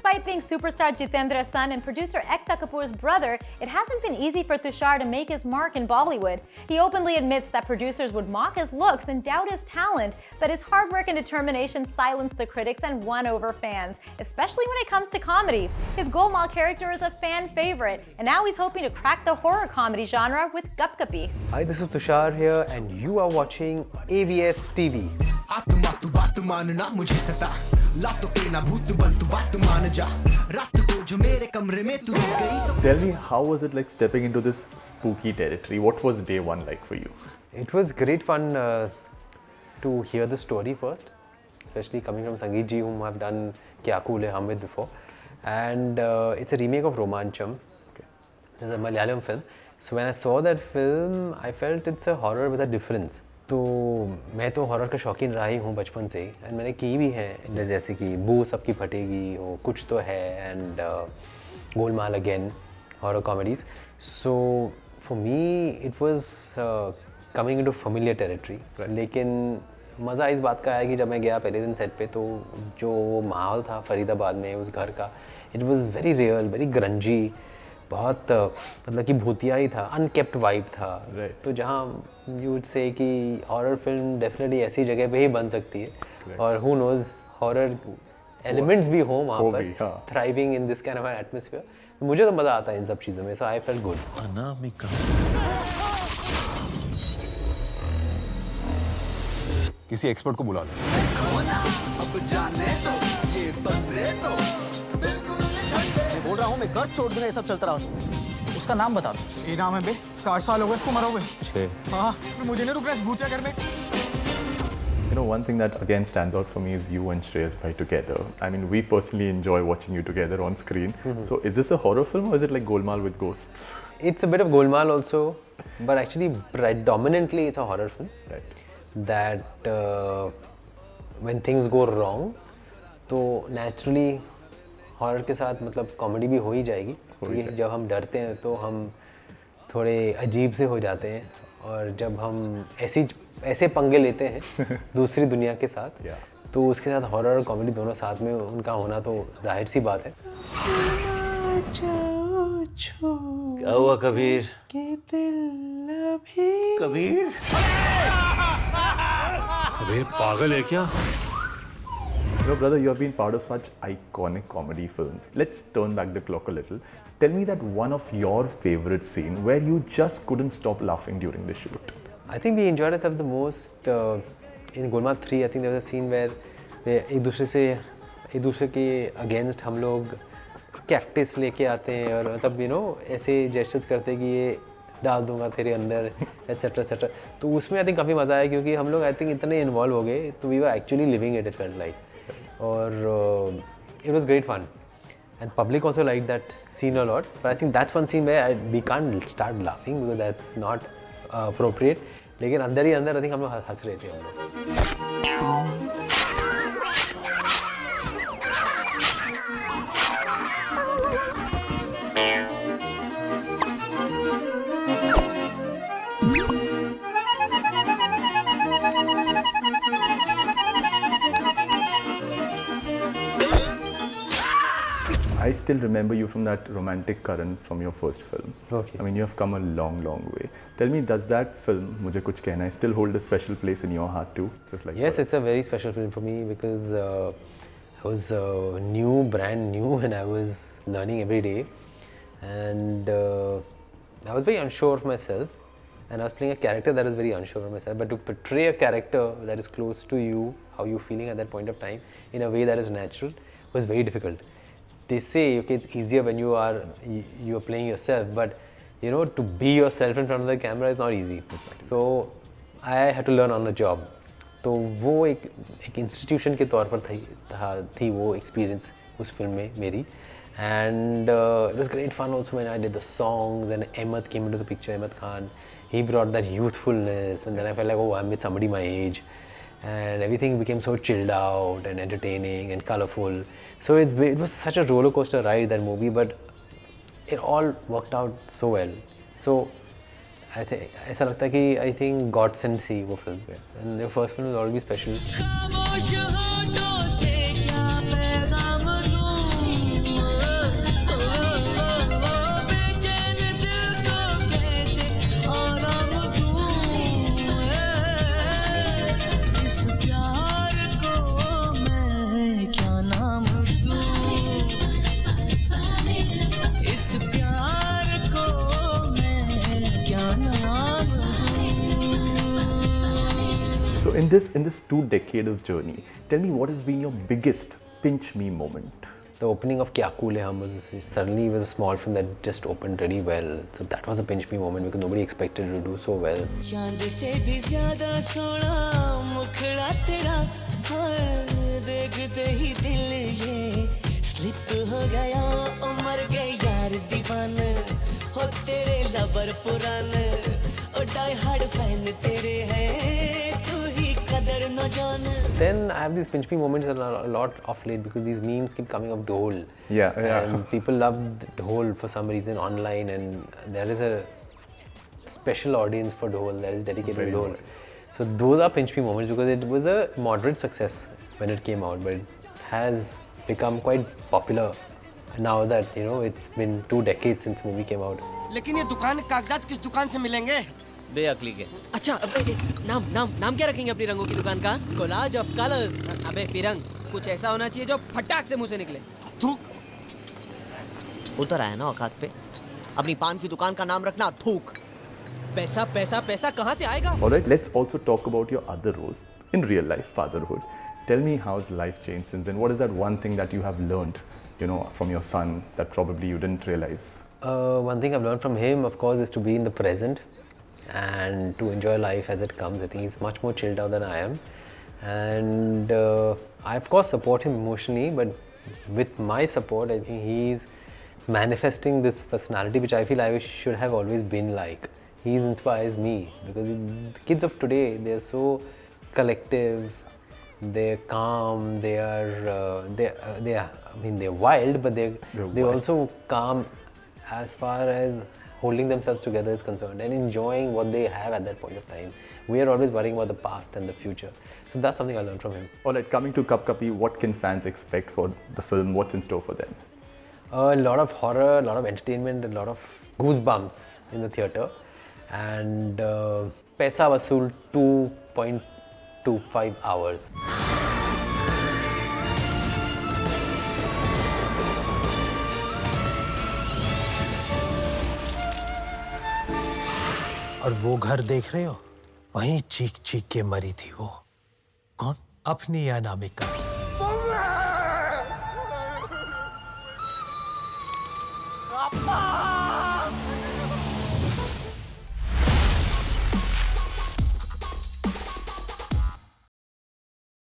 Despite being superstar Jitendra's son and producer Ekta Kapoor's brother, it hasn't been easy for Tushar to make his mark in Bollywood. He openly admits that producers would mock his looks and doubt his talent, but his hard work and determination silenced the critics and won over fans, especially when it comes to comedy. His Golmaal character is a fan favorite, and now he's hoping to crack the horror comedy genre with Gup Guppy. Hi, this is Tushar here, and you are watching AVS TV. Tell me, how was it like stepping into this spooky territory? What was day one like for you? It was great fun to hear the story first, especially coming from Sangeet ji, whom I've done Kya Cool Hai Hum with before. And it's a remake of Romancham. Okay. It's a Malayalam film. So when I saw that film, I felt it's a horror with a difference. तो मैं तो horror का शौकीन रहा ही हूँ बचपन से ही, and मैंने की भी है, जैसे कि बू सबकी फटेगी, हो कुछ तो है, and Golmaal again, horror comedies. So for me it was coming into familiar territory. लेकिन मज़ा इस बात का आया कि जब मैं गया पहले दिन सेट पे, तो जो माहौल था फरीदाबाद में उस घर का, it was very real, very ग्रंजी, बहुत मतलब कि भूतिया ही था, अनकेप्ट वाइब था. तो जहाँ यू वुड से कि हॉरर फिल्म डेफिनेटली ऐसी जगह पे ही बन सकती है, और हु नोज हॉरर एलिमेंट्स भी हों वहाँ पर, thriving in this kind of atmosphere. मुझे तो मज़ा आता है इन सब चीज़ों में, सो आई फेल्ट गुड. अनामिका किसी एक्सपर्ट को बुला लो. बोल रहा हूँ मैं घर छोड़ दूंगा, ये सब चलता रहा. उसका नाम बता दो. ये नाम है बे, 4 साल हो गए इसको मरा हुए. 6. हाँ, मुझे नहीं रुक रहा इस भूतिया घर में. You know, one thing that again stands out for me is you and Shreyas Bhai together. I mean, we personally enjoy watching you together on screen. So is this a horror film or is it like Golmaal with ghosts? It's a bit of Golmaal also, but actually predominantly it's a horror film. Right. That when things go wrong, तो naturally horror के साथ मतलब comedy भी हो ही जाएगी, क्योंकि जब हम डरते हैं तो हम थोड़े अजीब से हो जाते हैं, और जब हम ऐसे पंगे लेते हैं दूसरी दुनिया के साथ, तो उसके साथ हॉरर और कॉमेडी दोनों साथ में उनका होना तो जाहिर सी बात है. क्या हुआ कबीर? कबीर कबीर पागल है क्या? You know, brother, you have been part of such iconic comedy films. Let's turn back the clock a little. Tell me that one of your favorite scene where you just couldn't stop laughing during the shoot. I think we enjoyed ourselves the most in Golmaal 3. I think there was a scene where एक दूसरे के against हम लोग cactus लेके आते हैं, और मतलब यू नो ऐसे जेस्चर्स करते हैं कि ये डाल दूंगा तेरे अंदर, एटसेट्रा एटसेट्रा. तो उसमें आई थिंक काफ़ी मज़ा आया, क्योंकि हम लोग आई थिंक इतने इन्वॉल्व हो गए, तो we were actually living it felt like. और it was great fun, and public also liked that scene a lot. But I think that's one scene where we can't start laughing because that's not appropriate. लेकिन अंदर ही अंदर I think हम लोग हंस रहे थे हम लोग. I still remember you from that romantic current from your first film. Okay. I mean, you have come a long, long way. Tell me, does that film, Mujhe Kuch Kehna Hai, still hold a special place in your heart too? Just like yes, it's a very special film for me, because I was brand new, and I was learning every day, and I was very unsure of myself, and I was playing a character that was very unsure of myself. But to portray a character that is close to you, how you're feeling at that point of time, in a way that is natural, was very difficult. They say okay, it's easier when you are playing yourself, but you know, to be yourself in front of the camera is not easy. So I had to learn on the job. तो वो एक institution के तौर पर थी वो experience उस film में मेरी. And it was great fun also when I did the songs, and Ahmed came into the picture, Ahmed Khan. He brought that youthfulness, and then I felt like, oh, I'm with somebody my age. And everything became so chilled out and entertaining and colorful. So it was such a roller coaster ride, that movie, but it all worked out so well. So I think ऐसा लगता है कि I think God sent थी वो film, and the first film will always be special. in this 2 decade of journey, tell me what has been your biggest pinch me moment? The opening of Kya Cool Hai Hum was suddenly it was a small film that just opened really well. So that was a pinch me moment because nobody expected it to do so well. चांद से भी ज्यादा सोना मुखड़ा तेरा हाँ देखते ही दिल ये स्लिप हो गया ओ मर गए यार दीवाना हो तेरे लवर पुराना ओ डाई हार्ड फैन तेरे हैं तू ही कदर न जान. Then I have these pinch me moments a lot of late because these memes keep coming of Dhol. Yeah. And people love Dhol for some reason online, and there is a special audience for Dhol that is dedicated Very to Dhol. right. So those are pinch me moments because it was a moderate success when it came out, but it has become quite popular now that it's been 2 decades since the movie came out. लेकिन ये दुकान कागजात किस दुकान से मिलेंगे? बेअक्ली के. अच्छा नाम क्या रखेंगे अपनी रंगों की दुकान का? Collage of colours. अबे फिरंग, कुछ ऐसा होना चाहिए जो फटाक से मुंह से निकले. थूक. उतर आया ना औकात पे. अपनी पान की दुकान का नाम रखना थूक. पैसा पैसा पैसा कहाँ से आएगा? Alright, let's also talk about your other roles in real life, fatherhood. Tell me how's life changed since then? What is that one thing that you have learned, from your son that probably you didn't realize? One thing I've learned from him, of course, is to be in the present and to enjoy life as it comes. I think he's much more chilled out than I am. And I, of course, support him emotionally, but with my support, I think he's manifesting this personality which I feel I should have always been like. He inspires me because the kids of today, they're so collective, they're calm, they're wild, but they're also calm as far as holding themselves together is concerned and enjoying what they have at that point of time. We are always worrying about the past and the future. So that's something I learned from him. Alright, coming to Cup Kapi, what can fans expect for the film? What's in store for them? A lot of horror, a lot of entertainment, a lot of goosebumps in the theatre. And Paisa Vasool 2.25 hours. और वो घर देख रहे हो, वहीं चीख चीख के मरी थी वो. कौन? अपनी अनामिका. पापा